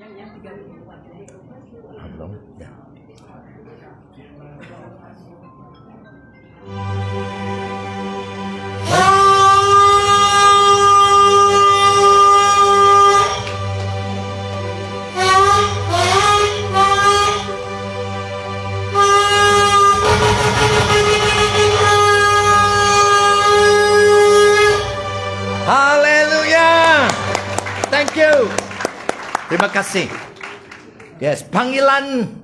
Belum? Ya. Haleluya. Thank you. Terima kasih. Yes, panggilan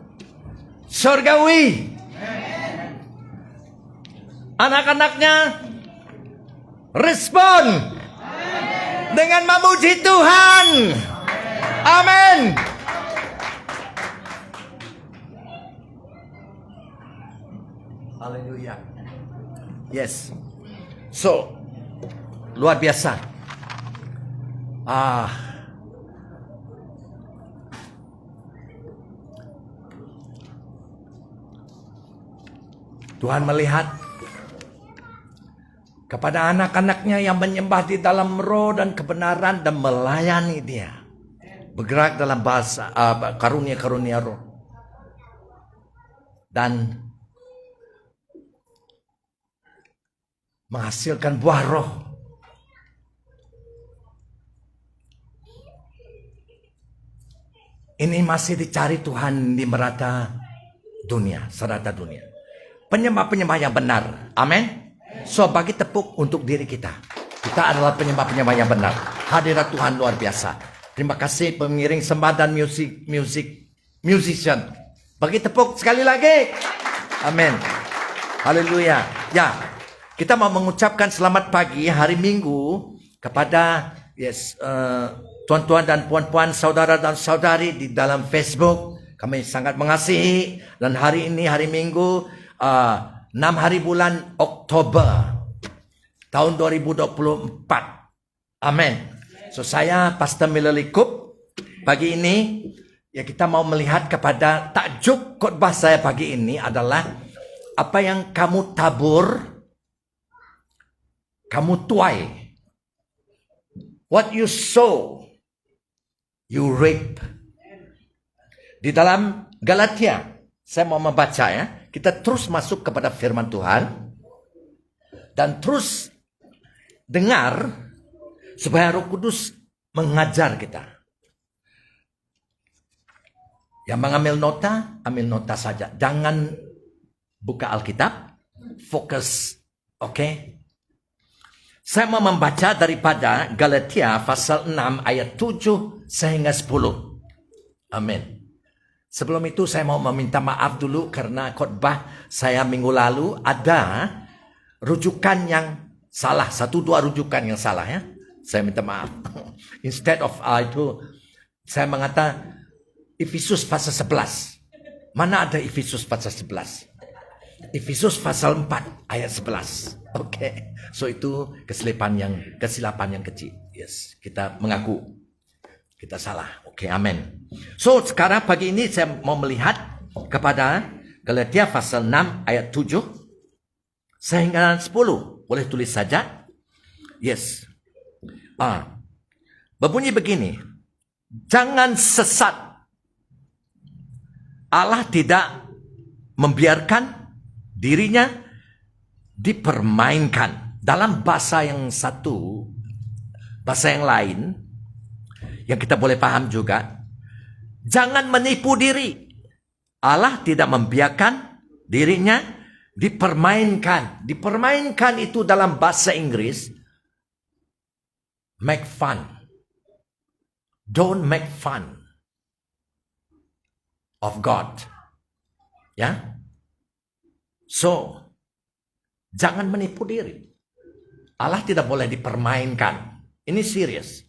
surgawi. Anak-anaknya respon dengan memuji Tuhan. Amin. Haleluya. Yes. So, luar biasa. Tuhan melihat kepada anak-anaknya yang menyembah di dalam roh dan kebenaran dan melayani Dia. Bergerak dalam bahasa karunia-karunia roh. Dan menghasilkan buah roh. Ini masih dicari Tuhan di merata dunia, serata dunia. Penyembah-penyembah yang benar. Amin. So, bagi tepuk untuk diri kita. Kita adalah penyembah-penyembah yang benar. Hadirat Tuhan luar biasa. Terima kasih pengiring sembah dan musician. Bagi tepuk sekali lagi. Amin. Haleluya. Ya, kita mau mengucapkan selamat pagi hari Minggu kepada tuan-tuan dan puan-puan, saudara dan saudari di dalam Facebook. Kami sangat mengasihi. Dan hari ini hari Minggu 6 hari bulan Oktober tahun 2024. Amin. So, saya Pastor Miller Likup. Pagi ini ya kita mau melihat kepada tajuk khotbah saya pagi ini adalah apa yang kamu tabur, kamu tuai. What you sow, you reap. Di dalam Galatia, saya mau membaca ya. Kita terus masuk kepada firman Tuhan. Dan terus dengar supaya Roh Kudus mengajar kita. Yang mengambil nota, ambil nota saja. Jangan buka Alkitab. Fokus. Oke? Saya mau membaca daripada Galatia pasal 6 ayat 7 sehingga 10. Amin. Sebelum itu saya mau meminta maaf dulu karena khotbah saya minggu lalu ada rujukan yang salah. 1-2 rujukan yang salah ya. Saya minta maaf. Instead of itu saya mengatakan Efesus pasal 11. Mana ada Efesus pasal 11? Efesus pasal 4 ayat 11. Oke. So itu kesilapan yang kecil. Yes, kita mengaku kita salah. Oke, amin. So, sekarang pagi ini saya mau melihat kepada Galatia pasal 6 ayat 7 sehingga 10. Boleh tulis saja. Yes. Berbunyi begini. Jangan sesat. Allah tidak membiarkan dirinya dipermainkan. Dalam bahasa yang satu, bahasa yang lain, yang kita boleh paham juga, jangan menipu diri. Allah tidak membiarkan dirinya dipermainkan. Dipermainkan itu dalam bahasa Inggris, make fun. Don't make fun of God. Ya. So, jangan menipu diri. Allah tidak boleh dipermainkan. Ini serius.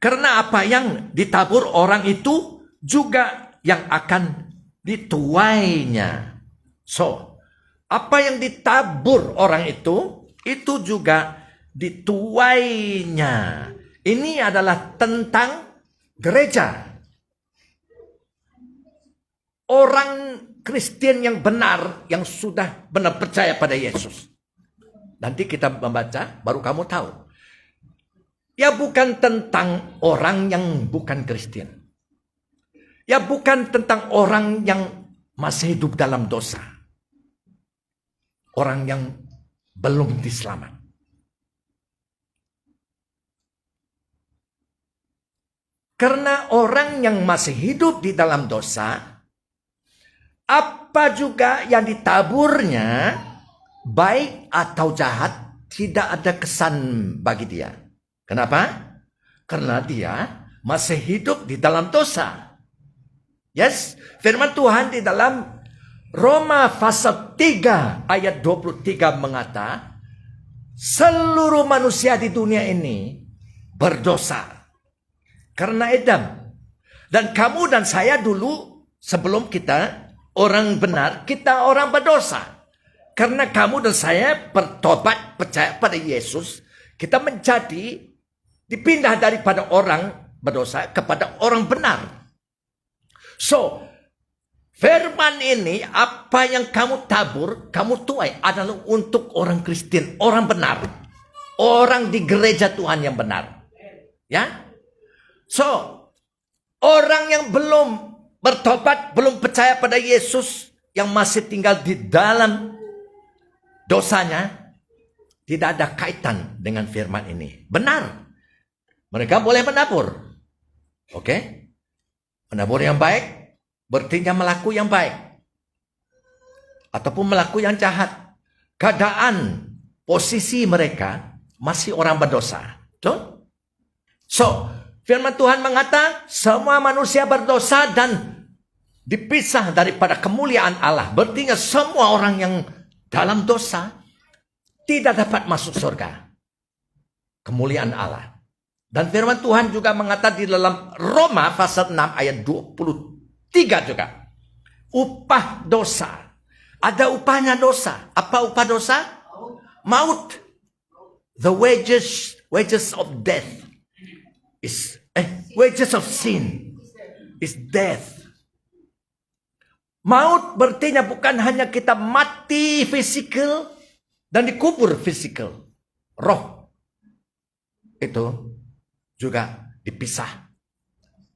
Karena apa yang ditabur orang itu juga yang akan dituainya. So, apa yang ditabur orang itu juga dituainya. Ini adalah tentang gereja. Orang Kristen yang benar, yang sudah benar percaya pada Yesus. Nanti kita membaca, baru kamu tahu. Ya bukan tentang orang yang bukan Kristen. Ya bukan tentang orang yang masih hidup dalam dosa. Orang yang belum diselamat. Karena orang yang masih hidup di dalam dosa, apa juga yang ditaburnya, baik atau jahat, tidak ada kesan bagi dia. Kenapa? Karena dia masih hidup di dalam dosa. Yes, firman Tuhan di dalam Roma pasal 3 ayat 23 mengata, seluruh manusia di dunia ini berdosa karena Adam. Dan kamu dan saya dulu sebelum kita orang benar, kita orang berdosa. Karena kamu dan saya bertobat, percaya pada Yesus, kita menjadi dipindah daripada orang berdosa kepada orang benar. So, firman ini, apa yang kamu tabur, kamu tuai adalah untuk orang Kristen, orang benar. Orang di gereja Tuhan yang benar. Ya? So, orang yang belum bertobat, belum percaya pada Yesus, yang masih tinggal di dalam dosanya, tidak ada kaitan dengan firman ini. Benar. Mereka boleh menabur. Oke? Menabur yang baik, berarti melaku yang baik. Ataupun melaku yang jahat. Keadaan, posisi mereka masih orang berdosa. Betul? So, firman Tuhan mengatakan, semua manusia berdosa dan dipisah daripada kemuliaan Allah. Berarti semua orang yang dalam dosa tidak dapat masuk surga. Kemuliaan Allah. Dan firman Tuhan juga mengatakan di dalam Roma pasal 6 ayat 23 juga. Upah dosa. Ada upahnya dosa. Apa upah dosa? Maut. The wages of death is wages of sin is death. Maut berarti bukan hanya kita mati fisikal dan dikubur fisikal. Roh itu juga dipisah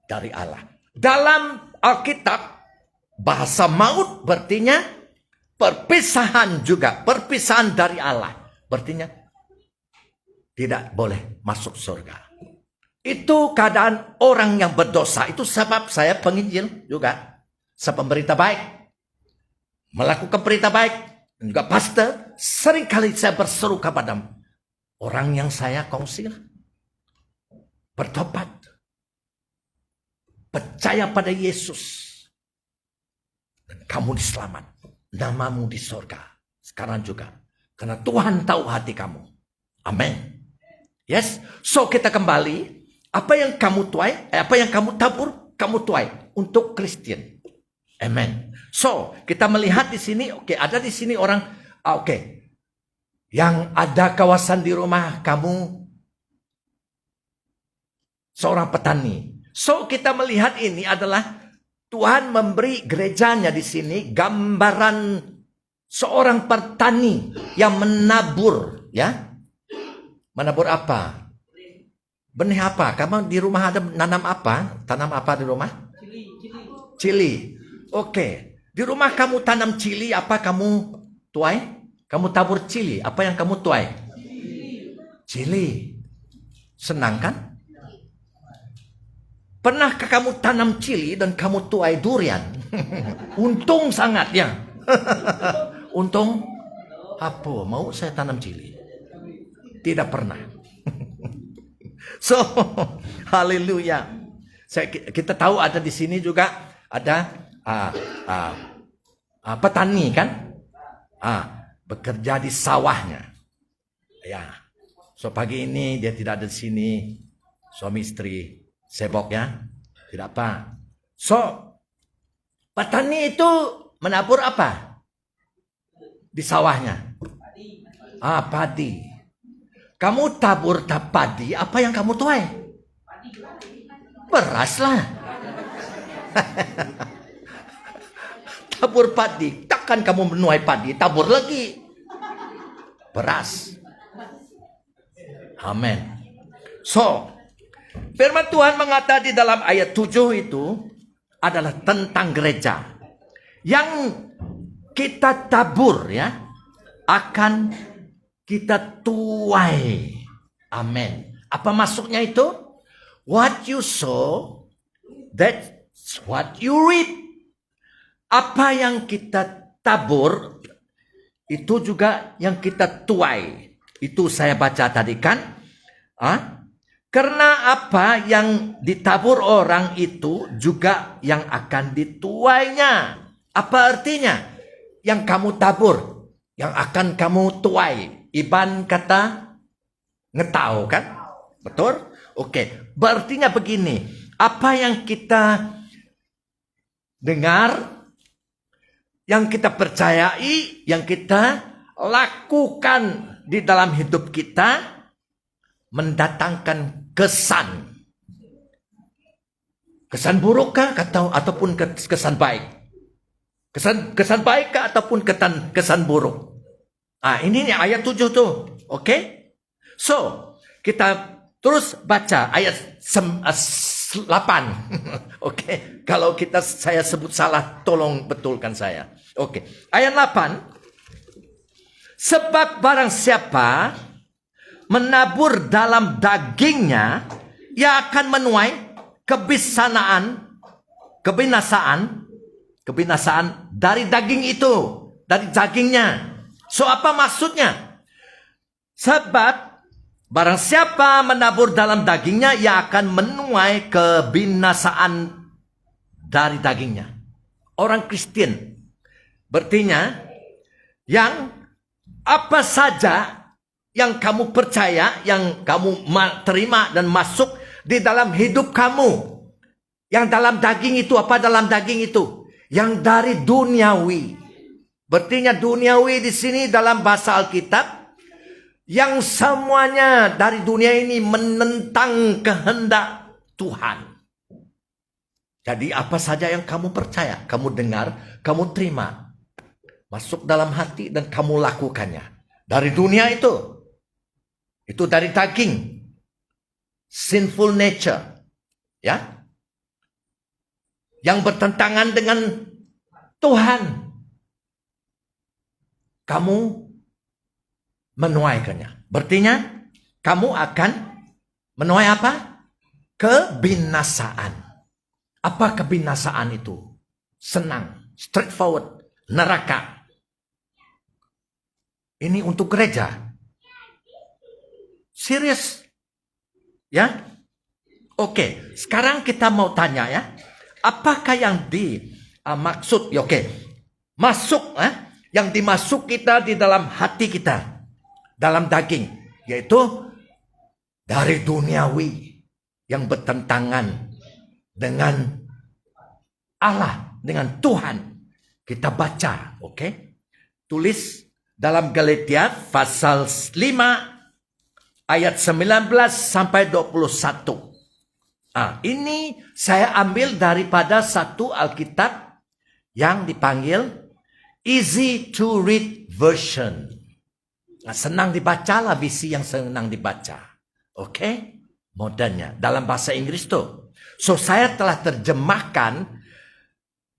dari Allah. Dalam Alkitab, bahasa maut berartinya perpisahan juga. Perpisahan dari Allah. Berartinya tidak boleh masuk surga. Itu keadaan orang yang berdosa. Itu sebab saya penginjil juga. Saya pemberita baik. Melakukan berita baik. Dan juga pastor. Seringkali saya berseru kepada orang yang saya kongsi. Bertobat. Percaya pada Yesus. Dan kamu diselamat. Namamu di surga. Sekarang juga. Karena Tuhan tahu hati kamu. Amin. Yes. So kita kembali. Apa yang kamu tuai. Apa yang kamu tabur. Kamu tuai. Untuk Kristen. Amen. So kita melihat di sini. Oke, ada di sini orang. Oke. Yang ada kawasan di rumah kamu. Seorang petani. So kita melihat ini adalah Tuhan memberi gerejanya di sini gambaran seorang petani yang menabur, ya. Menabur apa? Benih apa? Kamu di rumah ada nanam apa? Tanam apa di rumah? Cili. Oke. Di rumah kamu tanam cili, apa kamu tuai? Kamu tabur cili, apa yang kamu tuai? Cili. Senang kan? Pernahkah kamu tanam cili dan kamu tuai durian? Untung sangat ya. Untung apa? Mau saya tanam cili? Tidak pernah. So, haleluya. Kita tahu ada di sini juga ada petani kan? Bekerja di sawahnya. Ya. So pagi ini dia tidak ada di sini. Suami istri sibuk ya. Tidak apa. So, petani itu menabur apa? Di sawahnya. Padi. Kamu tabur padi, apa yang kamu tuai? Beras lah. Tabur padi. Takkan kamu menuai padi, tabur lagi. Beras. Amin. So, firman Tuhan mengatakan di dalam ayat 7 itu, adalah tentang gereja. Yang kita tabur ya, akan kita tuai. Amin. Apa maksudnya itu? What you sow, that's what you reap. Apa yang kita tabur, itu juga yang kita tuai. Itu saya baca tadi kan. Karena apa yang ditabur orang itu juga yang akan dituainya. Apa artinya? Yang kamu tabur, yang akan kamu tuai. Iban kata ngetau kan? Betul? Oke. Berartinya begini. Apa yang kita dengar, yang kita percayai, yang kita lakukan di dalam hidup kita, mendatangkan kesan. Kesan buruk kah ataupun kesan baik? Kesan baik kah ataupun kesan buruk? Ini ayat 7 tuh. Oke? So, kita terus baca ayat 8. Oke. Kalau saya sebut salah, tolong betulkan saya. Oke. Ayat 8. Sebab barang siapa menabur dalam dagingnya, ia akan menuai kebinasaan dari daging itu, dari dagingnya. So apa maksudnya? Sebab barang siapa menabur dalam dagingnya, ia akan menuai kebinasaan dari dagingnya. Orang Kristen, berartinya yang apa saja yang kamu percaya, yang kamu terima dan masuk di dalam hidup kamu, yang dalam daging itu, apa dalam daging itu? Yang dari duniawi. Berarti duniawi di sini dalam bahasa Alkitab, yang semuanya dari dunia ini menentang kehendak Tuhan. Jadi apa saja yang kamu percaya, kamu dengar, kamu terima, masuk dalam hati dan kamu lakukannya. Dari dunia itu dari daging, sinful nature, ya, yang bertentangan dengan Tuhan. Kamu menuaikannya. Berartinya kamu akan menuai apa? Kebinasaan. Apa kebinasaan itu? Senang, straightforward, neraka. Ini untuk gereja. Serius. Ya? Oke, sekarang kita mau tanya ya. Apakah yang dimaksud? Masuk yang dimasuk kita di dalam hati kita, dalam daging, yaitu dari duniawi yang bertentangan dengan Allah, dengan Tuhan. Kita baca, tulis dalam Galatia pasal 5 ayat 19 sampai 21. Ini saya ambil daripada satu Alkitab yang dipanggil Easy to Read Version. Senang dibaca lah, visi yang senang dibaca. Modernnya dalam bahasa Inggris tuh. So saya telah terjemahkan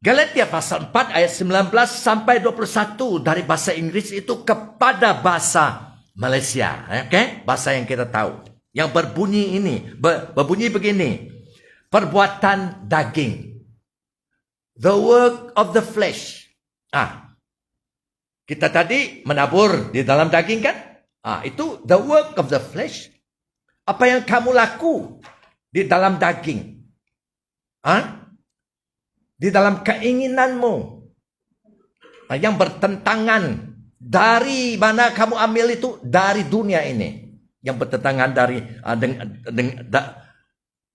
Galatia pasal 4 ayat 19 sampai 21 dari bahasa Inggris itu kepada bahasa Malaysia. Bahasa yang kita tahu. Yang berbunyi ini, berbunyi begini. Perbuatan daging. The work of the flesh. Kita tadi menabur di dalam daging kan? Itu the work of the flesh. Apa yang kamu laku di dalam daging? Di dalam keinginanmu. Yang bertentangan. Dari mana kamu ambil itu? Dari dunia ini. Yang bertentangan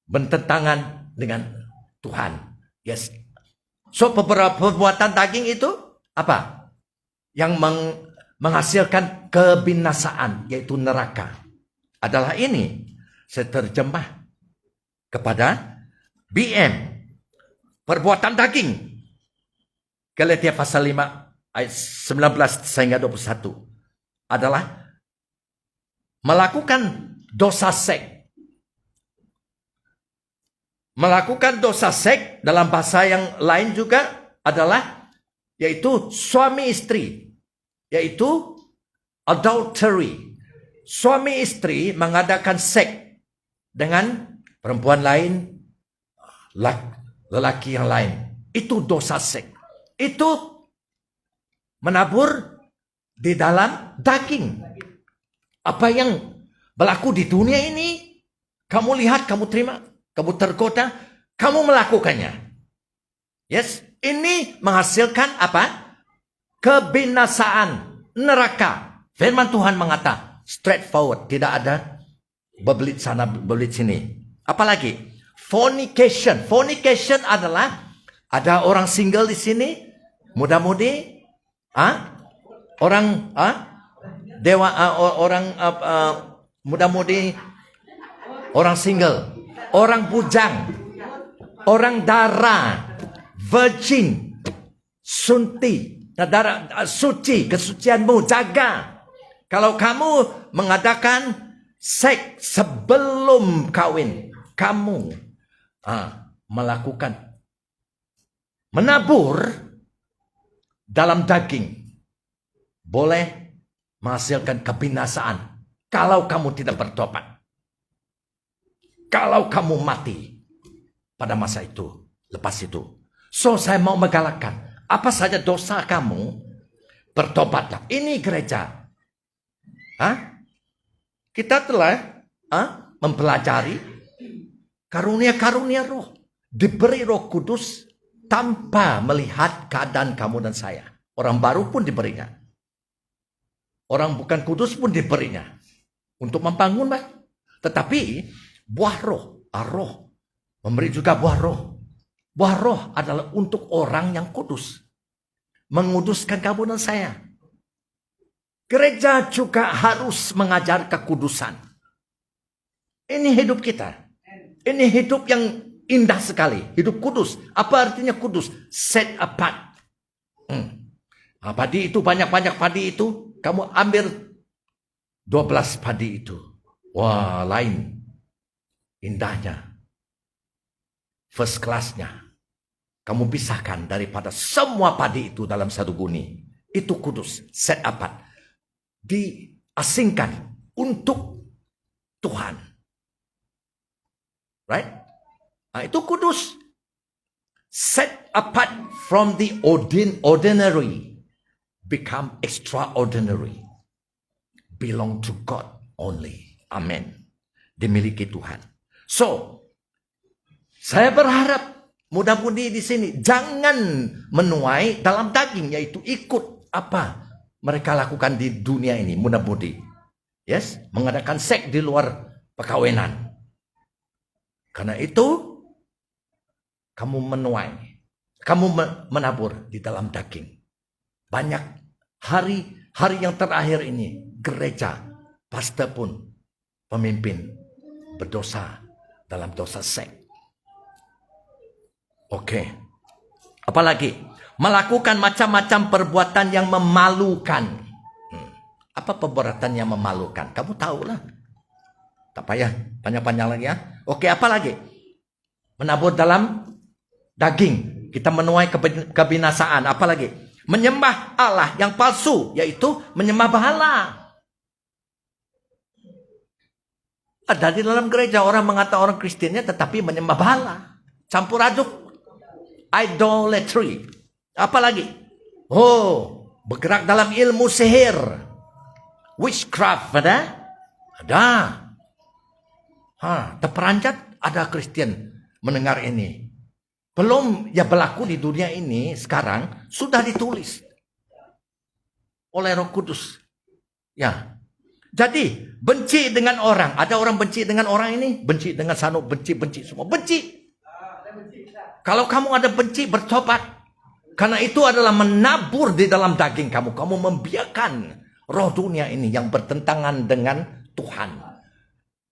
bertentangan dengan Tuhan. Yes. So perbuatan daging itu apa? Yang menghasilkan kebinasaan, yaitu neraka. Adalah ini. Saya terjemah kepada BM. Perbuatan daging. Galatia pasal 5 ayat 19 sehingga 21. Adalah melakukan dosa seks. Melakukan dosa seks dalam bahasa yang lain juga adalah yaitu suami istri, yaitu adultery. Suami istri mengadakan seks dengan perempuan lain, lelaki yang lain. Itu dosa seks. Itu menabur di dalam daging. Apa yang berlaku di dunia ini, kamu lihat, kamu terima, kamu tergoda, kamu melakukannya. Yes, ini menghasilkan apa? Kebinasaan, neraka. Firman Tuhan mengata, straightforward, tidak ada bebelit sana, bebelit sini. Apalagi fornication. Fornication adalah ada orang single di sini, muda-mudi, orang muda-mudi, orang single, orang bujang, orang dara, virgin, sunti, darah suci, kesucianmu jaga. Kalau kamu mengadakan seks sebelum kawin, kamu melakukan menabur dalam daging, boleh menghasilkan kebinasaan kalau kamu tidak bertobat. Kalau kamu mati pada masa itu, lepas itu. So, saya mau menggalakkan, apa saja dosa kamu, bertobatlah. Ini gereja. Kita telah mempelajari karunia-karunia roh. Diberi Roh Kudus tanpa melihat keadaan kamu dan saya. Orang baru pun diberinya. Orang bukan kudus pun diberinya. Untuk membangun. Tetapi buah roh, memberi juga buah roh. Buah roh adalah untuk orang yang kudus. Menguduskan kamu dan saya. Gereja juga harus mengajar kekudusan. Ini hidup kita. Ini hidup yang indah sekali. Hidup kudus. Apa artinya kudus? Set apart. Padi itu, banyak-banyak padi itu. Kamu ambil 12 padi itu. Wah, lain. Indahnya. First class-nya. Kamu pisahkan daripada semua padi itu dalam satu guni. Itu kudus. Set apart. Diasingkan untuk Tuhan. Right? Itu kudus. Set apart from the ordinary. Become extraordinary. Belong to God only. Amen. Dimiliki Tuhan. So, saya berharap mudah-mudi di sini jangan menuai dalam daging, yaitu ikut apa mereka lakukan di dunia ini, mudah-mudi. Yes, mengadakan seks di luar perkawinan. Karena itu kamu menuai, kamu menabur di dalam daging. Banyak hari yang terakhir ini, gereja, pastor pun, pemimpin berdosa dalam dosa seks. Oke. Apalagi melakukan macam-macam perbuatan yang memalukan. Apa perbuatan yang memalukan? Kamu tahulah. Tak payah panjang-panjang lagi ya. Oke, apa lagi? Menabur dalam daging. Kita menuai kebinasaan. Apa lagi? Menyembah Allah yang palsu, yaitu menyembah berhala. Ada di dalam gereja orang mengatakan orang Kristennya tetapi menyembah berhala. Campur aduk. Idolatry. Apa lagi? Bergerak dalam ilmu sihir. Witchcraft ada? Ada. Terperanjat ada Kristen mendengar ini. Belum ya berlaku di dunia ini sekarang sudah ditulis oleh Roh Kudus. Ya. Jadi benci dengan orang. Ada orang benci dengan orang ini, benci dengan sanu, benci semua, benci. Kalau kamu ada benci, bertobat. Karena itu adalah menabur di dalam daging kamu. Kamu membiarkan roh dunia ini yang bertentangan dengan Tuhan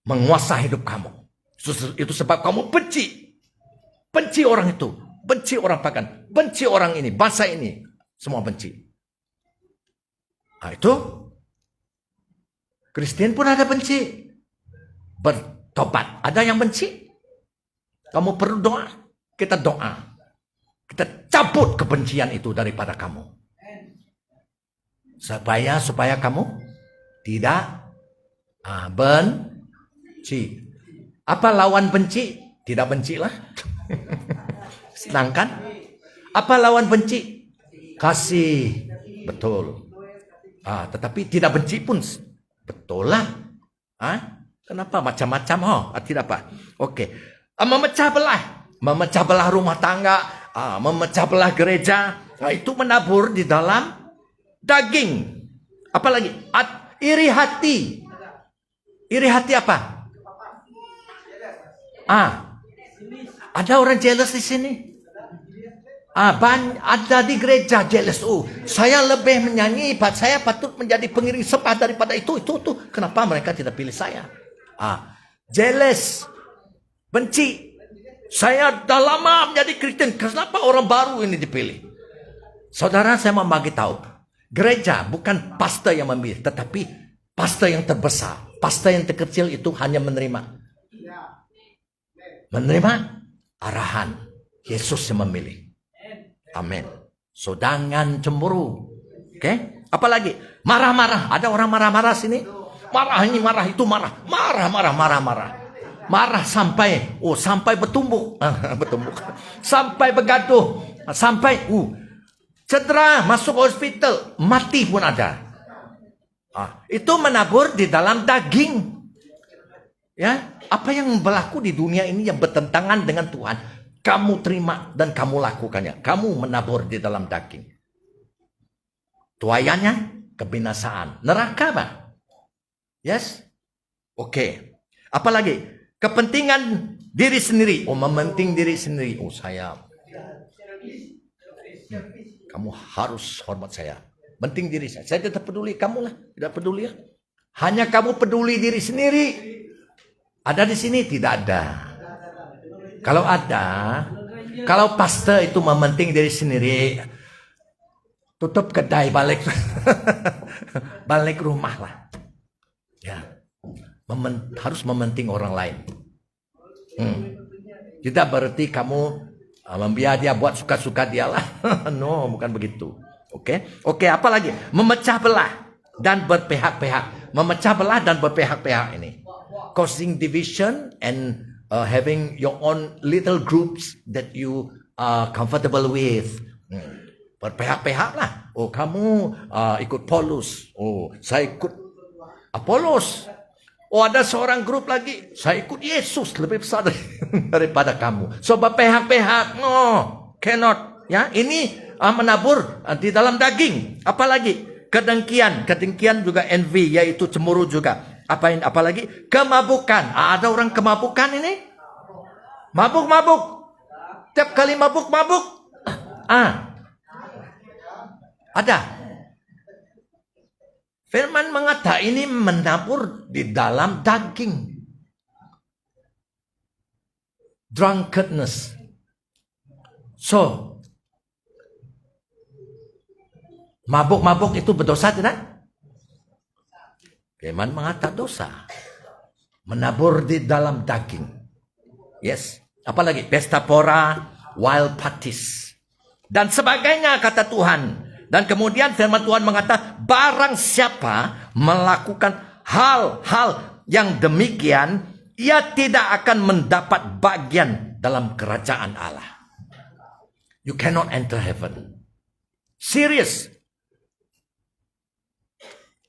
menguasai hidup kamu. Itu sebab kamu benci. Benci orang itu. Benci orang pagan. Benci orang ini. Bangsa ini. Semua benci. Itu. Kristen pun ada benci. Bertobat. Ada yang benci? Kamu perlu doa. Kita doa. Kita cabut kebencian itu daripada kamu. Supaya kamu tidak benci. Apa lawan benci? Tidak bencilah. Senang kan? Apa lawan benci? Kasih. Betul. Tetapi tidak benci pun betul lah. Kenapa macam-macam? Tidak apa. Oke. Memecah belah rumah tangga, memecah belah gereja. Itu menabur di dalam daging. Apalagi? Iri hati. Iri hati apa? Ada orang jealous di sini. Ada di gereja jealous. Saya lebih menyanyi, saya patut menjadi pengiring sembah daripada itu. Kenapa mereka tidak pilih saya? Jealous, benci. Saya dah lama menjadi Kristen. Kenapa orang baru ini dipilih? Saudara, saya mau bagi tahu. Gereja bukan pastor yang memilih, tetapi pastor yang terbesar. Pastor yang terkecil itu hanya menerima arahan. Yesus yang memilih. Amin. So, jangan cemburu. Oke? Apalagi? Marah-marah. Ada orang marah-marah sini? Marah ini, marah itu, marah. Marah sampai bertumbuk. Sampai bergaduh. Sampai cedera, masuk hospital. Mati pun ada. Itu menabur di dalam daging. Ya, apa yang berlaku di dunia ini yang bertentangan dengan Tuhan, kamu terima dan kamu lakukannya. Kamu menabur di dalam daging. Tuayannya kebinasaan. Neraka, Pak. Yes? Oke. Apalagi? Kepentingan diri sendiri. Mementing diri sendiri. Saya. Kamu harus hormat saya. Penting diri saya. Saya tidak peduli. Kamu lah. Tidak peduli ya. Hanya kamu peduli diri sendiri. Ada di sini? Tidak ada. Kalau ada. Kalau pastor itu mementing diri sendiri. Tutup kedai, balik. Balik rumah lah. Ya. Harus mementing orang lain. Tidak berarti kamu membiarkan dia buat suka-suka dia lah. No, bukan begitu. Oke, apa lagi? Memecah belah dan berpihak-pihak. Memecah belah dan berpihak-pihak ini. Causing division and having your own little groups that you are comfortable with. Berpihak-pihak lah. Kamu ikut Paulus. Saya ikut Apolos. Ada seorang grup lagi. Saya ikut Yesus. Lebih besar daripada kamu. So, berpihak-pihak. No, cannot. Ya, ini menabur di dalam daging. Apalagi? Kedengkian. Kedengkian juga envy. Yaitu cemburu juga. Apalagi? Kemabukan. Ada orang kemabukan ini? Mabuk. Tiap kali mabuk. Ada. Firman mengatakan ini menabur di dalam daging. Drunkenness. So, mabuk itu berdosa tidak? Firman mengatakan dosa. Menabur di dalam daging. Yes. Apalagi pesta pora, wild parties. Dan sebagainya kata Tuhan. Dan kemudian firman Tuhan mengatakan, barang siapa melakukan hal-hal yang demikian, ia tidak akan mendapat bagian dalam kerajaan Allah. You cannot enter heaven. Serious.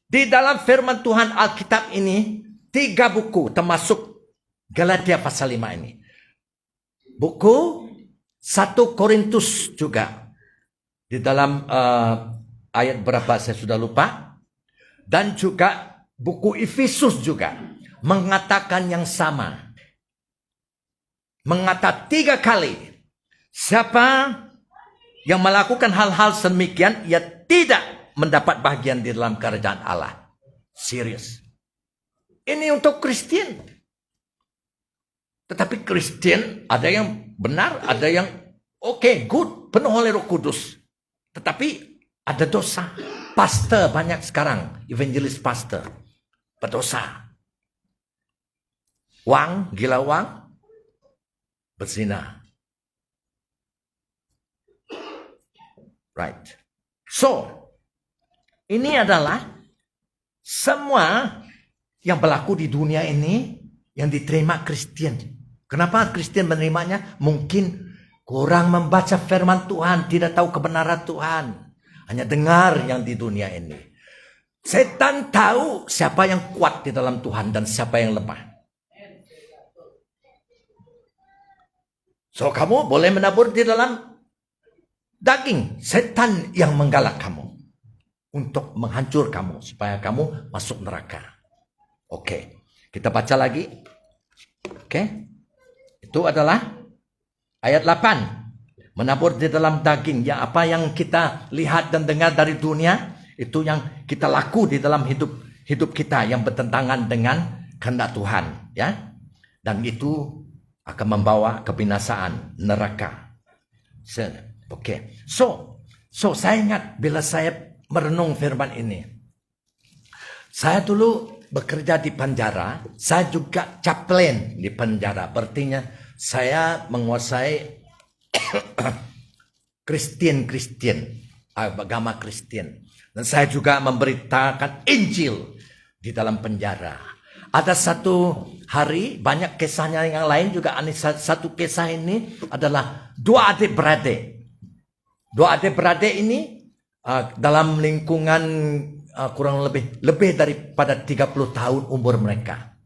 Di dalam firman Tuhan Alkitab ini, 3 buku termasuk Galatia pasal 5 ini. Buku 1 Korintus juga. Di dalam ayat berapa saya sudah lupa. Dan juga buku Efesus juga. Mengatakan yang sama. Mengatakan 3 kali. Siapa yang melakukan hal-hal sedemikian, ia tidak mendapat bagian di dalam kerajaan Allah. Serius. Ini untuk Kristen. Tetapi Kristen ada yang benar, ada yang good, penuh oleh Roh Kudus. Tetapi ada dosa. Pastor banyak sekarang. Evangelis pastor. Berdosa. Gila uang. berzina. Right. So, ini adalah semua yang berlaku di dunia ini yang diterima Kristen. Kenapa Kristen menerimanya? Mungkin kurang membaca firman Tuhan, tidak tahu kebenaran Tuhan. Hanya dengar yang di dunia ini. Setan tahu siapa yang kuat di dalam Tuhan dan siapa yang lemah. So, kamu boleh menabur di dalam daging. Setan yang menggalak kamu untuk menghancur kamu supaya kamu masuk neraka. Oke, kita baca lagi. Oke, itu adalah ayat 8. Menabur di dalam daging. Ya, apa yang kita lihat dan dengar dari dunia, itu yang kita laku di dalam hidup kita yang bertentangan dengan kehendak Tuhan. Ya, dan itu akan membawa kebinasaan neraka. Oke, so saya ingat bila saya merenung firman ini. Saya dulu bekerja di penjara, saya juga chaplain di penjara. Artinya saya menguasai Kristen, agama Kristen. Dan saya juga memberitakan Injil di dalam penjara. Ada satu hari, banyak kisahnya yang lain juga. Satu kisah ini adalah dua adik-beradik. Dua adik-beradik ini dalam lingkungan kurang lebih daripada 30 tahun umur mereka.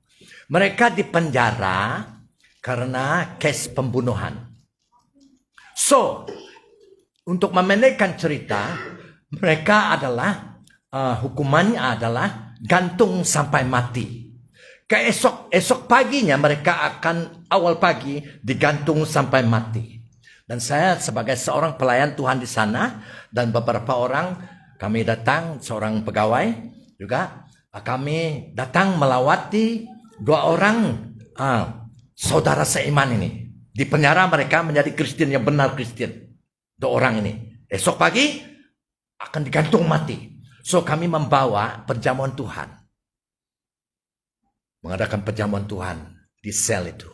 Mereka dipenjara karena kes pembunuhan. So, untuk memendekkan cerita, mereka adalah hukumannya adalah gantung sampai mati. Esok paginya mereka akan awal pagi digantung sampai mati. Dan saya sebagai seorang pelayan Tuhan di sana dan beberapa orang kami datang, seorang pegawai juga kami datang melawati dua orang saudara seiman ini. Di penjara mereka menjadi Kristen yang benar Kristen. Dua orang ini. Esok pagi akan digantung mati. So kami membawa perjamuan Tuhan. Mengadakan perjamuan Tuhan di sel itu.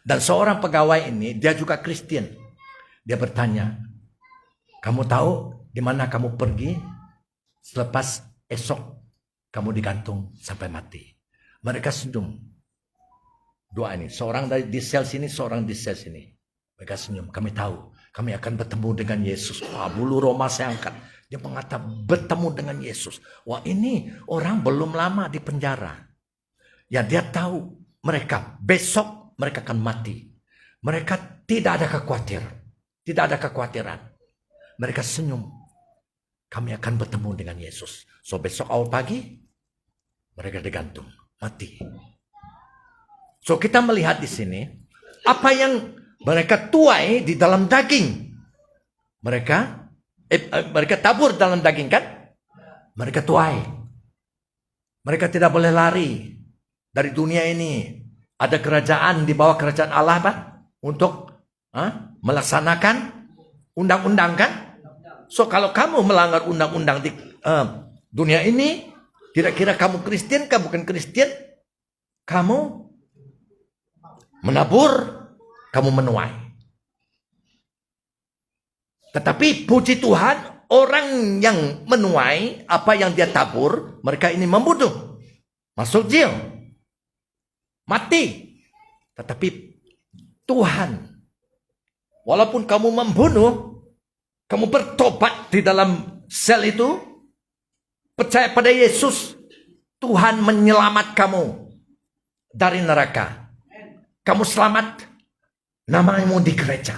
Dan seorang pegawai ini dia juga Kristen. Dia bertanya, kamu tahu di mana kamu pergi selepas esok kamu digantung sampai mati? Mereka senyum. Dua ini, seorang di sel sini, seorang di sel sini. Mereka senyum. Kami tahu, kami akan bertemu dengan Yesus. Wah, bulu roma saya angkat. Dia mengatakan bertemu dengan Yesus. Wah, ini orang belum lama di penjara. Ya, dia tahu mereka besok mereka akan mati. Mereka tidak ada kekhawatiran. Tidak ada kekhawatiran. Mereka senyum. Kami akan bertemu dengan Yesus. So besok awal pagi, mereka digantung. Mati. So kita melihat di sini, apa yang mereka tuai di dalam daging. Mereka tabur dalam daging kan? Mereka tuai. Mereka tidak boleh lari dari dunia ini. Ada kerajaan di bawah kerajaan Allah Pak untuk melaksanakan undang-undang kan? So kalau kamu melanggar undang-undang di dunia ini, kira-kira kamu Kristen, kamu bukan Kristen, kamu menabur, kamu menuai. Tetapi puji Tuhan, orang yang menuai apa yang dia tabur, mereka ini membunuh, masuk jail, mati. Tetapi Tuhan, walaupun kamu membunuh, kamu bertobat di dalam sel itu, percaya pada Yesus, Tuhan menyelamat kamu dari neraka. Kamu selamat, namamu di gereja.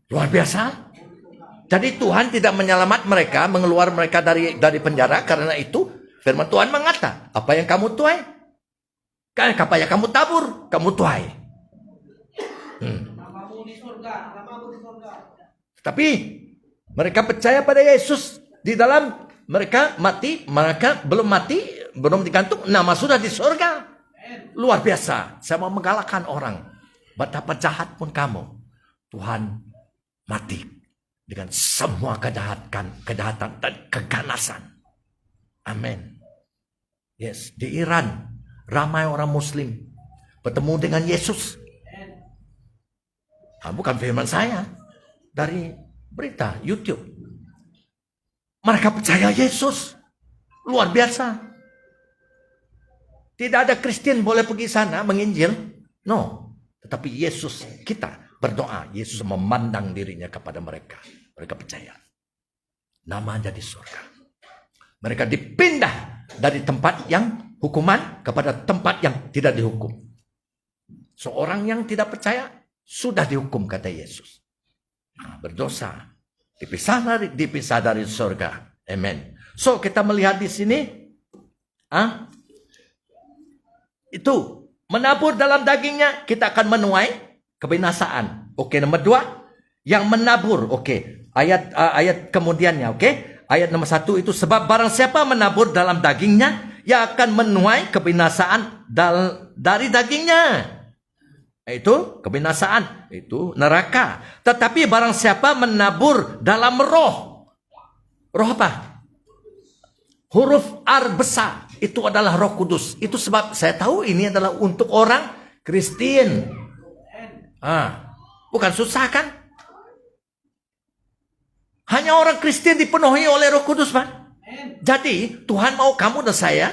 Luar biasa. Jadi Tuhan tidak menyelamat mereka, mengeluarkan mereka dari penjara, karena itu firman Tuhan mengatakan, apa yang kamu tuai, apa yang kamu tabur, kamu tuai. Tapi mereka percaya pada Yesus, di dalam mereka mati, mereka belum mati, belum digantung, nama sudah di surga. Luar biasa. Saya mau menggalakkan orang, betapa jahat pun kamu, Tuhan mati dengan semua kejahatan dan keganasan. Amin. Yes, di Iran ramai orang Muslim bertemu dengan Yesus. Bukan firman saya. Dari berita YouTube. Mereka percaya Yesus. Luar biasa. Tidak ada Kristen boleh pergi sana menginjil. No. Tetapi Yesus, kita berdoa. Yesus memandang dirinya kepada mereka. Mereka percaya. Nama jadi surga. Mereka dipindah dari tempat yang hukuman kepada tempat yang tidak dihukum. Seorang yang tidak percaya sudah dihukum, kata Yesus. Berdosa. Dipisah dari surga. Amen. So, kita melihat di sini. Itu. Menabur dalam dagingnya, kita akan menuai kebinasaan. Oke, nomor 2. Yang menabur. Oke. Ayat kemudiannya. Oke. Ayat nomor 1 itu. Sebab barang siapa menabur dalam dagingnya, ia akan menuai kebinasaan dari dagingnya. Itu kebinasaan, itu neraka. Tetapi barang siapa menabur dalam roh. Roh apa? Huruf R besar. Itu adalah Roh Kudus. Itu sebab saya tahu ini adalah untuk orang Kristen. Bukan susah kan? Hanya orang Kristen dipenuhi oleh Roh Kudus, Pak. Jadi Tuhan mau kamu dan saya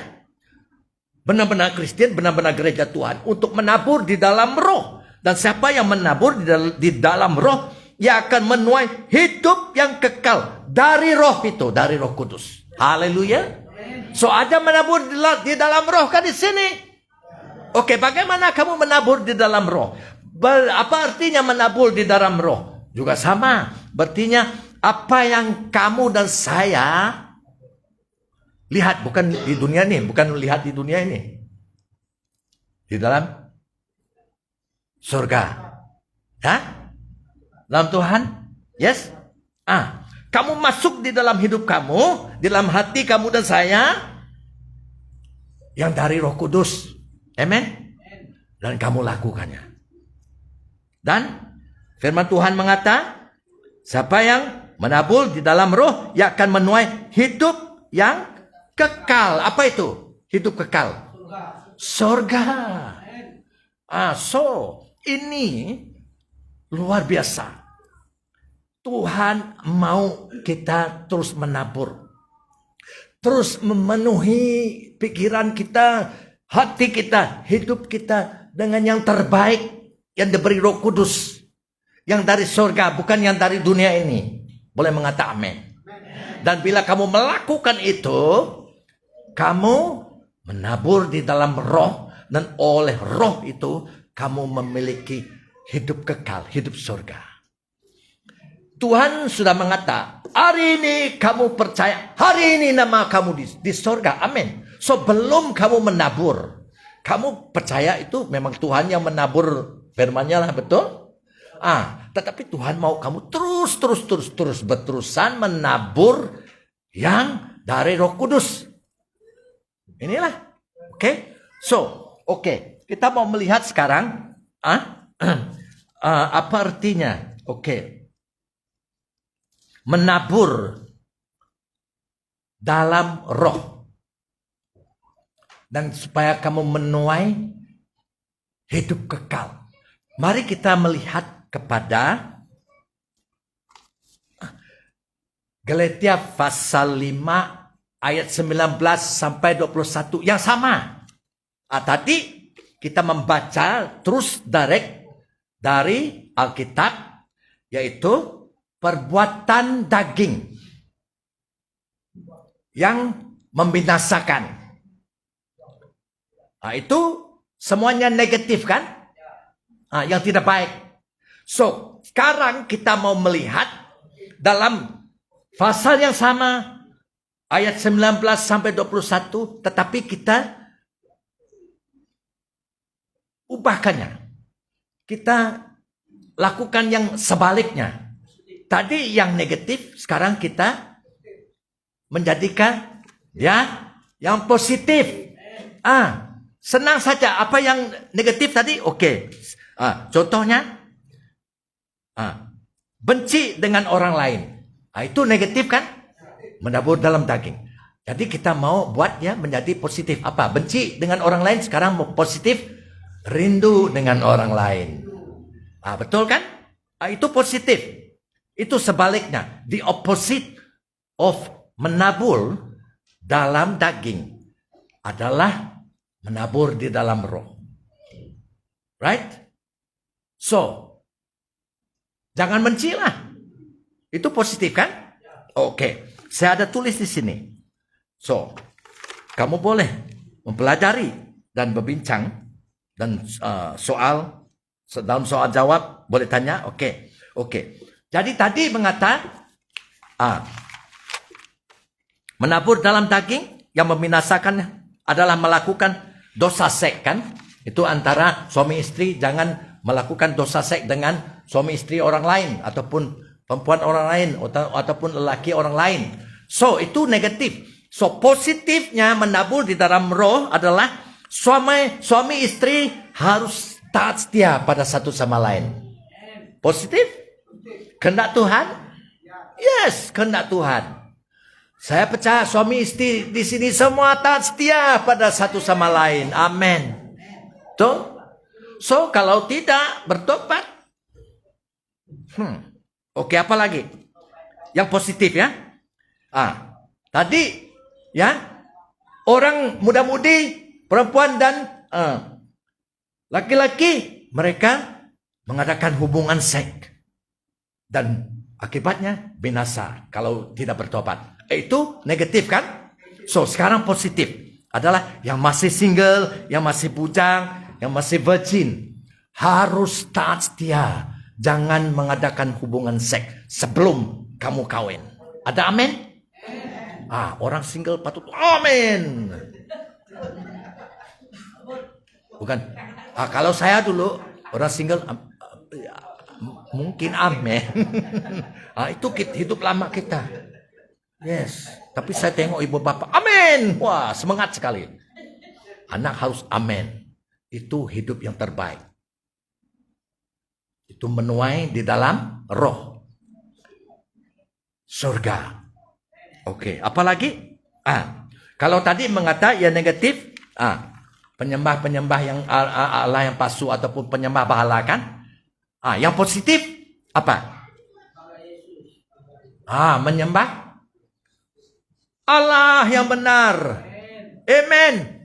benar-benar Kristen, benar-benar gereja Tuhan untuk menabur di dalam roh. Dan siapa yang menabur di dalam roh, ia akan menuai hidup yang kekal dari roh itu, dari Roh Kudus. Haleluya. So ada menabur di dalam roh kan di sini. Oke, bagaimana kamu menabur di dalam roh? Apa artinya menabur di dalam roh? Juga sama. Berartinya apa yang kamu dan saya lihat, bukan di dunia ini, bukan lihat di dunia ini. Di dalam surga. Ya? Dalam Tuhan? Yes? Kamu masuk di dalam hidup kamu, di dalam hati kamu dan saya, yang dari Roh Kudus. Amen? Dan kamu lakukannya. Dan firman Tuhan mengata, siapa yang menabur di dalam roh, ia akan menuai hidup yang kekal. Apa itu? Hidup kekal. Surga. So ini luar biasa. Tuhan mau kita terus menabur. Terus memenuhi pikiran kita, hati kita, hidup kita dengan yang terbaik yang diberi Roh Kudus. Yang dari surga, bukan yang dari dunia ini. Boleh mengatakan amin. Dan bila kamu melakukan itu, kamu menabur di dalam roh, dan oleh roh itu kamu memiliki hidup kekal, hidup surga. Tuhan sudah mengata, hari ini kamu percaya, hari ini nama kamu di surga, amin. So belum kamu menabur, kamu percaya itu memang Tuhan yang menabur firman-Nya lah, betul? Tetapi Tuhan mau kamu terus berterusan menabur yang dari Roh Kudus. Inilah. Oke. So, kita mau melihat sekarang apa artinya? Menabur dalam roh. Dan supaya kamu menuai hidup kekal. Mari kita melihat kepada Galatia pasal 5 ayat 19 sampai 21 yang sama. Tadi kita membaca terus dari Alkitab, yaitu perbuatan daging yang membinasakan. Itu semuanya negatif kan? Yang tidak baik. So, sekarang kita mau melihat dalam pasal yang sama, ayat 19 sampai 21, tetapi kita ubahkannya. Kita lakukan yang sebaliknya. Tadi yang negatif, sekarang kita menjadikan yang positif. Senang saja. Apa yang negatif tadi? Contohnya, benci dengan orang lain. Itu negatif kan? Menabur dalam daging. Jadi kita mau buat menjadi positif. Apa? Benci dengan orang lain, sekarang mau positif, rindu dengan orang lain. Betul kan? Itu positif. Itu sebaliknya. The opposite of menabur dalam daging adalah menabur di dalam roh. Right? So, jangan benci lah. Itu positif kan? Oke. Saya ada tulis di sini. So, kamu boleh mempelajari dan berbincang dan dalam soal jawab boleh tanya. Oke. Jadi tadi mengatakan menabur dalam daging yang membinasakan adalah melakukan dosa seks kan? Itu antara suami istri. Jangan melakukan dosa seks dengan suami istri orang lain ataupun perempuan orang lain ataupun lelaki orang lain. So itu negatif. So positifnya menabur di dalam roh adalah suami istri harus taat setia pada satu sama lain. Positif? Kehendak Tuhan? Yes, kehendak Tuhan. Saya percaya suami istri di sini semua taat setia pada satu sama lain. Amin. Tuh. So kalau tidak bertobat. Oke, apa lagi? Yang positif ya. Tadi ya, orang muda-mudi, perempuan dan laki-laki, mereka mengadakan hubungan seks dan akibatnya binasa kalau tidak bertobat. Itu negatif kan? So sekarang positif adalah yang masih single, yang masih bujang, yang masih virgin harus taat setia. Jangan mengadakan hubungan seks sebelum kamu kawin. Ada amin? Orang single patut amin. Bukan. Kalau saya dulu orang single mungkin amin. Itu hidup lama kita. Yes. Tapi saya tengok ibu bapak amin. Wah, semangat sekali. Anak harus amin. Itu hidup yang terbaik. Itu menuai di dalam roh. Surga. Oke, apalagi? Kalau tadi mengatakan yang negatif, penyembah-penyembah yang Allah yang palsu ataupun penyembah berhala kan? Yang positif apa? Menyembah Allah yang benar. Amen.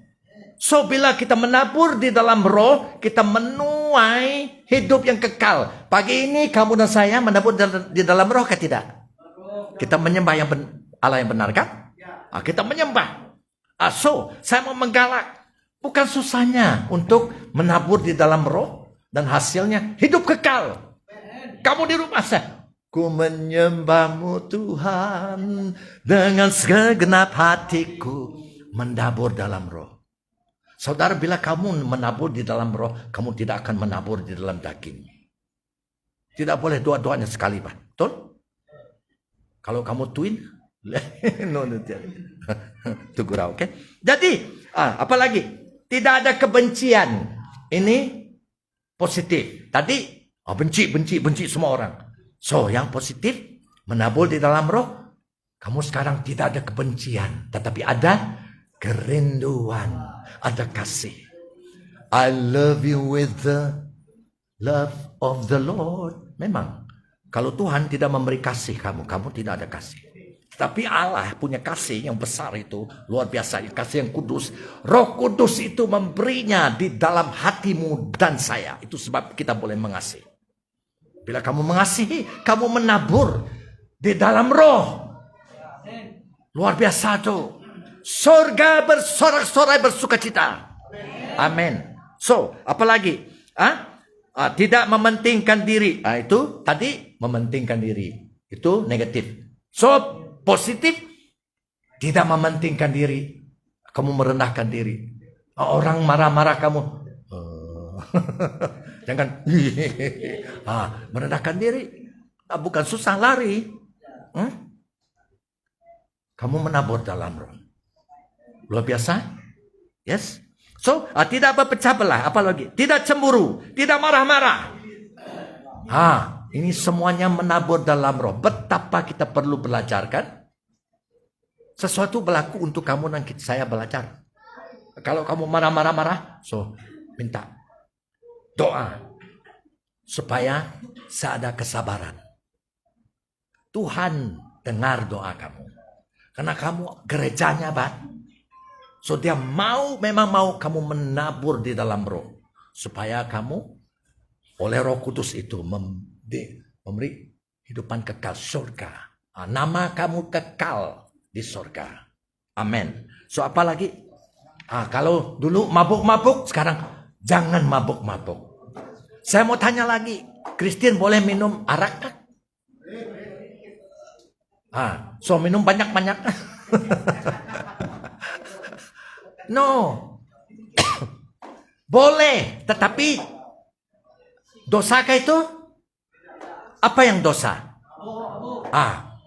So bila kita menabur di dalam roh, kita menuai hidup yang kekal. Pagi ini kamu dan saya menabur di dalam roh ke tidak? Kita menyembah Allah yang benar kan? Kita menyembah. So saya mau menggalak. Bukan susahnya untuk menabur di dalam roh dan hasilnya hidup kekal. Kamu di rumah saya. Ku menyembahmu Tuhan dengan segenap hatiku. Menabur dalam roh. Saudara, bila kamu menabur di dalam roh, kamu tidak akan menabur di dalam daging. Tidak boleh dua-duanya sekali, Pak. Betul? Kalau kamu twin, itu gurau, oke? Jadi, apalagi? Tidak ada kebencian. Ini positif. Tadi, benci semua orang. So, yang positif, menabur di dalam roh, kamu sekarang tidak ada kebencian. Tetapi ada kerinduan, ada kasih. I love you with the love of the Lord. Memang, kalau Tuhan tidak memberi kasih kamu tidak ada kasih. Tapi Allah punya kasih yang besar itu, luar biasa, kasih yang kudus. Roh Kudus itu memberinya di dalam hatimu dan saya. Itu sebab kita boleh mengasihi. Bila kamu mengasihi, kamu menabur di dalam roh. Luar biasa tuh. Surga bersorak-sorai bersuka cita. Amin. So, apalagi? Tidak mementingkan diri. Itu tadi mementingkan diri. Itu negatif. So, positif. Tidak mementingkan diri. Kamu merendahkan diri. Orang marah-marah kamu. Jangan. Merendahkan diri. Bukan susah lari. Kamu menabur dalam roh. Luar biasa. Yes. So, tidak berpecah belah. Apalagi? Tidak cemburu. Tidak marah-marah. Ini semuanya menabur dalam roh. Betapa kita perlu belajar kan? Sesuatu berlaku untuk kamu dan saya belajar. Kalau kamu marah-marah, so minta doa. supaya saya ada kesabaran. Tuhan dengar doa kamu. Karena kamu gerejanya, Pak. So dia memang mau kamu menabur di dalam roh. Supaya kamu oleh Roh Kudus itu memberi hidupan kekal surga. Nama kamu kekal di surga. Amin. So apa lagi? Kalau dulu mabuk-mabuk, sekarang jangan mabuk-mabuk. Saya mau tanya lagi, Kristen boleh minum arak kan? So minum banyak-banyak. No. Boleh, tetapi dosakah itu? Apa yang dosa?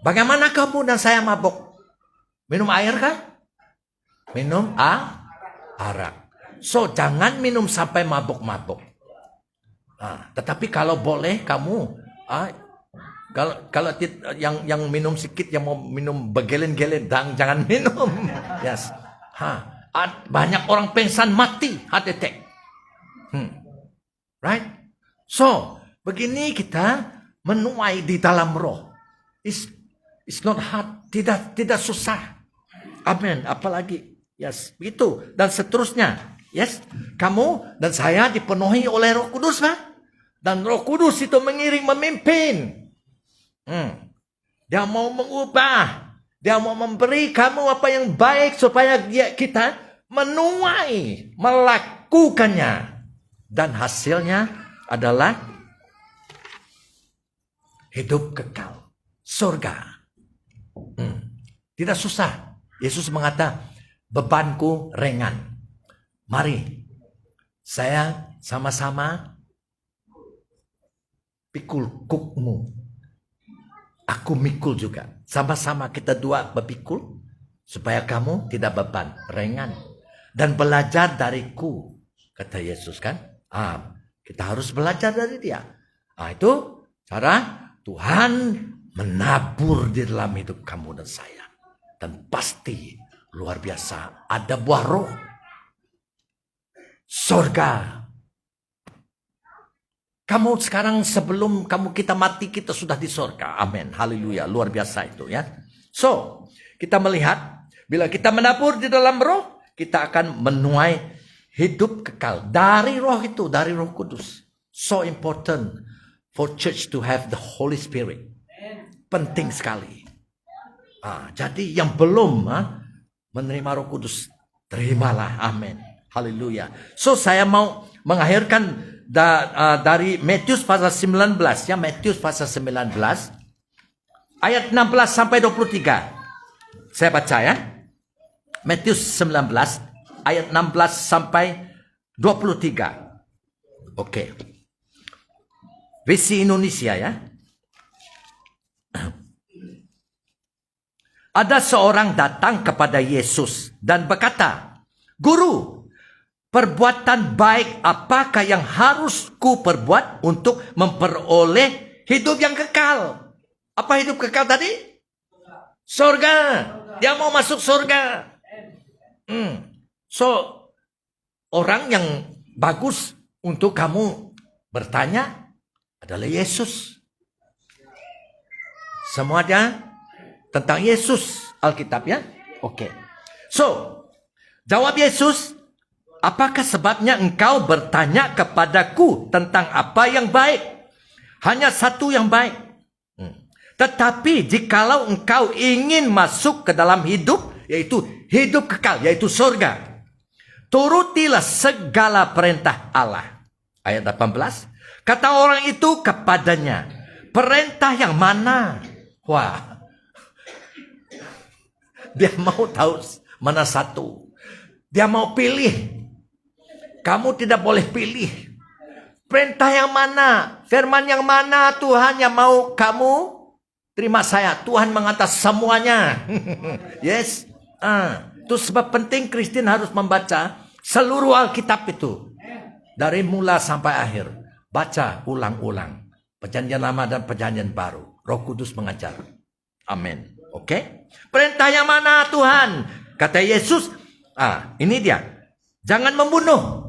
Bagaimana kamu dan saya mabuk? Minum air kah? Minum arak. So jangan minum sampai mabuk-mabuk. Tetapi kalau boleh kamu kalau yang minum sedikit, yang mau minum begelen-gelen, jangan minum. Yes. Banyak orang pingsan mati, heart attack. Right? So, begini kita menuai di dalam roh. It's not hard, tidak susah. Amin. Apalagi, yes, begitu dan seterusnya. Yes, kamu dan saya dipenuhi oleh Roh Kudus, Pak. Dan Roh Kudus itu mengiring, memimpin. Dia mau mengubah. Dia mau memberi kamu apa yang baik supaya kita menuai, melakukannya. Dan hasilnya adalah hidup kekal, surga. Tidak susah. Yesus mengatakan, bebanku ringan. Mari, saya sama-sama pikul kukmu. Aku mikul juga. Sama-sama kita dua berpikul. Supaya kamu tidak beban. Ringan. Dan belajar dariku. Kata Yesus kan. Kita harus belajar dari dia. Itu cara Tuhan menabur di dalam hidup kamu dan saya. Dan pasti luar biasa. Ada buah roh. Surga. Kamu sekarang sebelum kita mati, kita sudah di surga. Amin. Haleluya. Luar biasa itu ya. So, kita melihat bila kita menabur di dalam roh, kita akan menuai hidup kekal. Dari roh itu, dari Roh Kudus. So important for church to have the Holy Spirit. Penting sekali. Jadi yang belum menerima Roh Kudus, terimalah. Amin. Haleluya. So, saya mau mengakhirkan dari Matius pasal 19 ya, Matius pasal 19 ayat 16 sampai 23. Saya baca ya. Matius 19 ayat 16 sampai 23. Oke. Versi Indonesia ya. Ada seorang datang kepada Yesus dan berkata, "Guru, perbuatan baik apakah yang harus ku perbuat untuk memperoleh hidup yang kekal?" Apa hidup kekal tadi? Surga. Dia mau masuk surga. So, orang yang bagus untuk kamu bertanya adalah Yesus. Semuanya tentang Yesus Alkitab ya. Oke. So, jawab Yesus, "Apakah sebabnya engkau bertanya kepadaku tentang apa yang baik? Hanya satu yang baik. Tetapi jikalau engkau ingin masuk ke dalam hidup, yaitu hidup kekal, yaitu surga, turutilah segala perintah Allah." Ayat 18. Kata orang itu kepadanya, "Perintah yang mana?" Wah. Dia mau tahu mana satu. Dia mau pilih. Kamu tidak boleh pilih. Perintah yang mana? Firman yang mana Tuhan yang mau kamu terima saya? Tuhan mengatas semuanya. Yes. Itu sebab penting Kristen harus membaca seluruh Alkitab itu. Dari mula sampai akhir. Baca ulang-ulang. Perjanjian lama dan perjanjian baru. Roh Kudus mengajar. Amin. Oke. Perintah yang mana Tuhan? Kata Yesus. Ini dia. Jangan membunuh.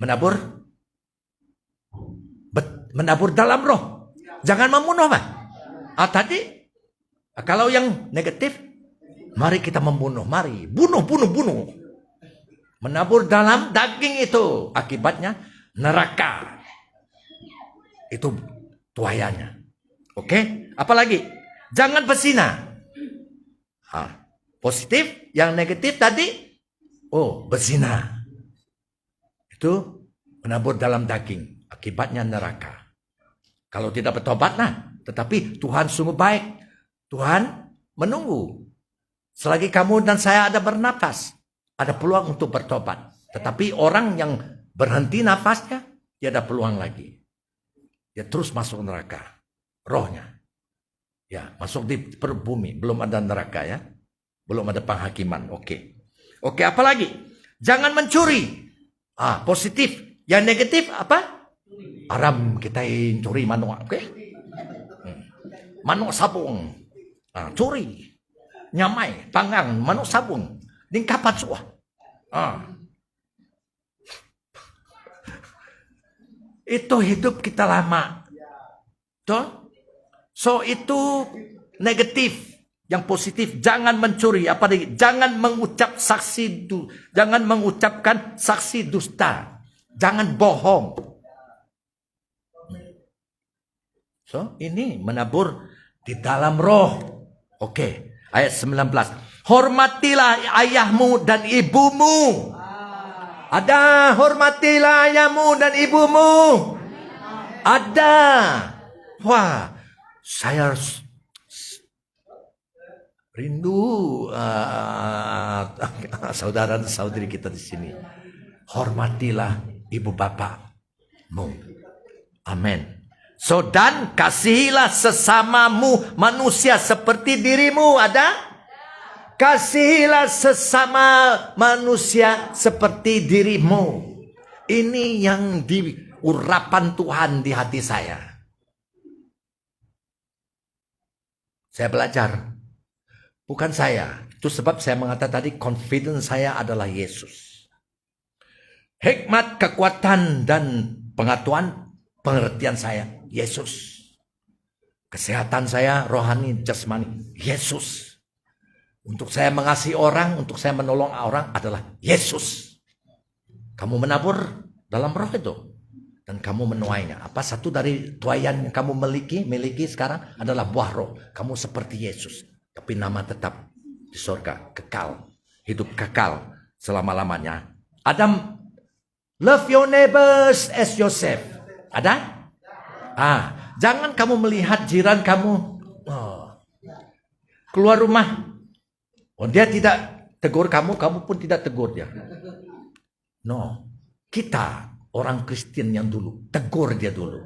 Menabur? Menabur dalam roh. Jangan membunuh, Pak. Tadi, kalau yang negatif, mari kita membunuh. Mari, bunuh. Menabur dalam daging itu. Akibatnya neraka. Itu tuayanya. Oke? Apalagi? Jangan berzina. Positif, yang negatif tadi, berzina. Itu menabur dalam daging. Akibatnya neraka. Kalau tidak bertobat, tetapi Tuhan sungguh baik. Tuhan menunggu. Selagi kamu dan saya ada bernapas, ada peluang untuk bertobat. Tetapi orang yang berhenti nafasnya, dia ada peluang lagi. Dia terus masuk neraka. Rohnya. Ya, masuk di bumi. Belum ada neraka ya. Belum ada penghakiman. Oke, apa lagi? Jangan mencuri. Positif. Yang negatif apa? Haram kita curi manuk. Oke? Manuk sabung. Curi. Nyamai. Panggang. Manuk sabung. Dingkapan suah. Itu hidup kita lama. Tuh? So itu negatif. Yang positif, jangan mencuri. Jangan mengucapkan saksi dusta. Jangan bohong. So, ini menabur di dalam roh. Oke, ayat 19. Hormatilah ayahmu dan ibumu. Ada, hormatilah ayahmu dan ibumu. Ada. Wah, saya rindu saudara dan saudari kita di sini. Hormatilah ibu bapakmu. Amin. So, dan kasihilah sesamamu manusia seperti dirimu. Ada? Kasihilah sesama manusia seperti dirimu. Ini yang diurapan Tuhan di hati saya. Saya belajar. Bukan saya. Itu sebab saya mengatakan tadi, confidence saya adalah Yesus. Hikmat, kekuatan, dan pengetahuan, pengertian saya, Yesus. Kesehatan saya, rohani, jasmani, Yesus. Untuk saya mengasihi orang, untuk saya menolong orang adalah Yesus. Kamu menabur dalam roh itu. Dan kamu menuainya. Apa satu dari tuaian yang kamu miliki sekarang adalah buah roh. Kamu seperti Yesus. Tapi nama tetap di surga. Kekal. Hidup kekal selama-lamanya. Adam, love your neighbors as yourself. Ada? Jangan kamu melihat jiran kamu. Keluar rumah. Dia tidak tegur kamu, kamu pun tidak tegur dia. No. Kita, orang Kristen yang dulu, tegur dia dulu.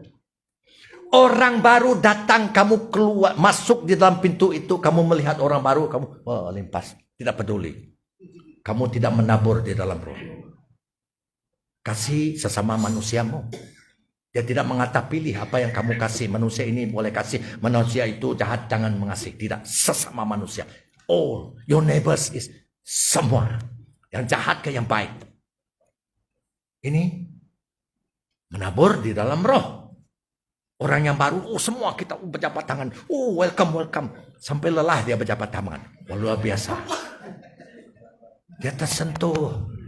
Orang baru datang, kamu keluar, masuk di dalam pintu itu, kamu melihat orang baru, kamu limpas. Tidak peduli. Kamu tidak menabur di dalam roh. Kasih sesama manusiamu. Dia tidak mengata pilih apa yang kamu kasih. Manusia ini boleh kasih, manusia itu jahat, jangan mengasihi. Tidak, sesama manusia. All your neighbors is semua. Yang jahat ke yang baik. Ini menabur di dalam roh. Orang yang baru, semua kita berjabat tangan. Welcome. Sampai lelah dia berjabat tangan. Luar biasa. Dia tersentuh.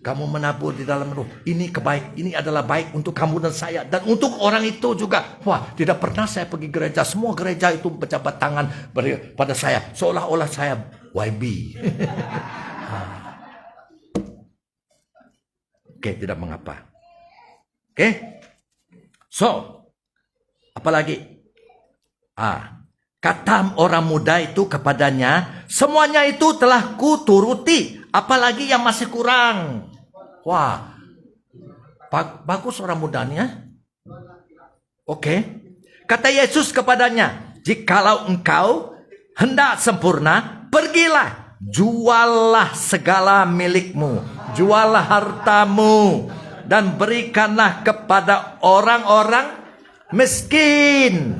Kamu menabur di dalam roh. Ini kebaik. Ini adalah baik untuk kamu dan saya. Dan untuk orang itu juga. Wah, tidak pernah saya pergi gereja. Semua gereja itu berjabat tangan pada saya. Seolah-olah saya YB. Oke, tidak mengapa. Oke. So, apalagi? Kata orang muda itu kepadanya, semuanya itu telah kuturuti. Apalagi yang masih kurang. Wah, bagus orang mudanya. Oke. Kata Yesus kepadanya, jikalau engkau hendak sempurna, pergilah, juallah segala milikmu, juallah hartamu, dan berikanlah kepada orang-orang miskin.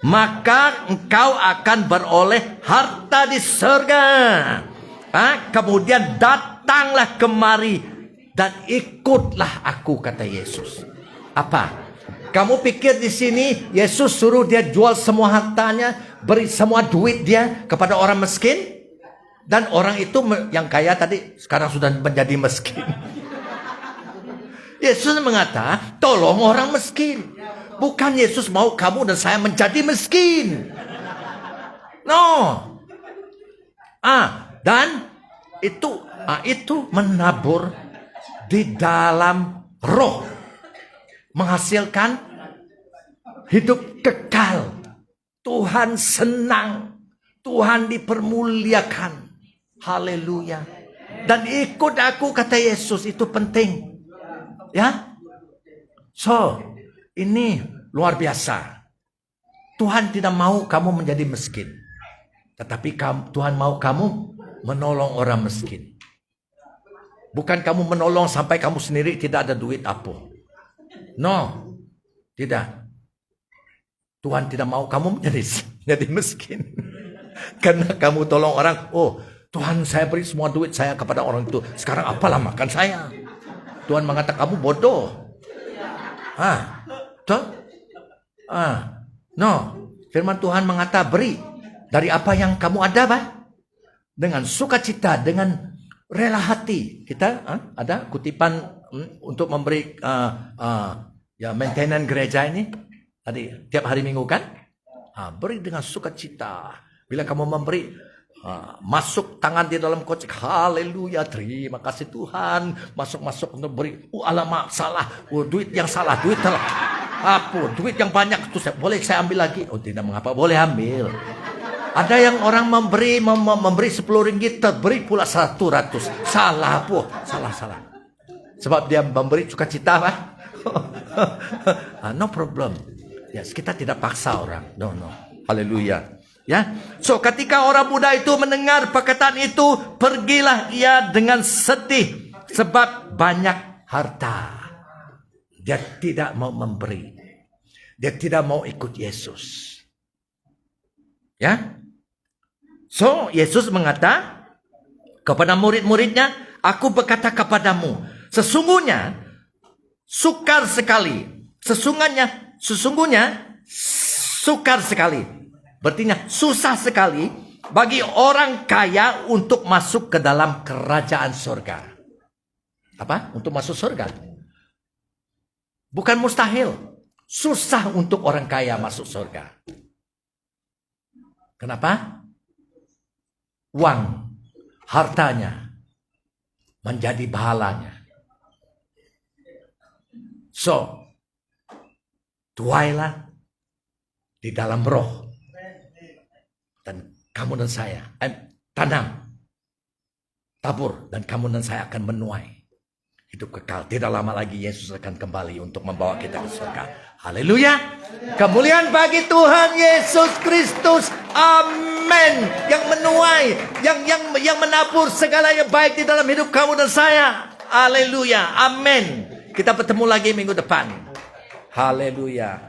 Maka engkau akan beroleh harta di surga. Kemudian datanglah kemari dan ikutlah aku, kata Yesus. Apa? Kamu pikir di sini Yesus suruh dia jual semua hartanya, beri semua duit dia kepada orang miskin? Dan orang itu yang kaya tadi sekarang sudah menjadi miskin. Yesus mengatakan, tolong orang miskin. Bukan Yesus mau kamu dan saya menjadi miskin. No. Dan itu menabur di dalam roh, menghasilkan hidup kekal. Tuhan senang, Tuhan dipermuliakan. Haleluya. Dan ikut aku, kata Yesus, itu penting. Ya. So, ini luar biasa. Tuhan tidak mau kamu menjadi miskin. Tetapi Tuhan mau kamu menolong orang miskin. Bukan kamu menolong sampai kamu sendiri tidak ada duit apa. No, tidak. Tuhan tidak mau kamu menjadi miskin. Karena kamu tolong orang, oh Tuhan saya beri semua duit saya kepada orang itu. Sekarang apalah makan saya. Tuhan mengatakan kamu bodoh. No, firman Tuhan mengatakan beri dari apa yang kamu ada, Pak. Dengan sukacita, dengan rela hati. Kita ada kutipan untuk memberi maintenance gereja ini. Tadi tiap hari Minggu kan? Beri dengan sukacita. Bila kamu memberi, masuk tangan di dalam kocek. Haleluya, terima kasih Tuhan. Masuk untuk beri. Alamak, salah. Duit yang salah, duit salah. Apa? Duit yang banyak itu boleh saya ambil lagi? Oh tidak mengapa, boleh ambil. Ada yang orang memberi 10 ringgit, beri pula 100. Salah po, salah. Sebab dia memberi sukacita, Pak. No problem. Yes, kita tidak paksa orang. No. Haleluya. Ya. So ketika orang muda itu mendengar perkataan itu, pergilah ia dengan sedih sebab banyak harta. Dia tidak mau memberi. Dia tidak mau ikut Yesus. Ya. So, Yesus mengata kepada murid-muridnya, aku berkata kepadamu, sesungguhnya sukar sekali. Sesungguhnya sukar sekali. Berarti susah sekali bagi orang kaya untuk masuk ke dalam kerajaan surga. Apa? Untuk masuk surga. Bukan mustahil. Susah untuk orang kaya masuk surga. Kenapa? Uang, hartanya menjadi bahalanya. So, tuailah di dalam roh. Dan kamu dan saya, tanam, tabur, dan kamu dan saya akan menuai hidup kekal. Tidak lama lagi Yesus akan kembali untuk membawa kita ke surga. Haleluya. Kemuliaan bagi Tuhan Yesus Kristus. Amin. Yang menuai, yang menabur segala yang baik di dalam hidup kamu dan saya. Haleluya. Amin. Kita bertemu lagi minggu depan. Haleluya.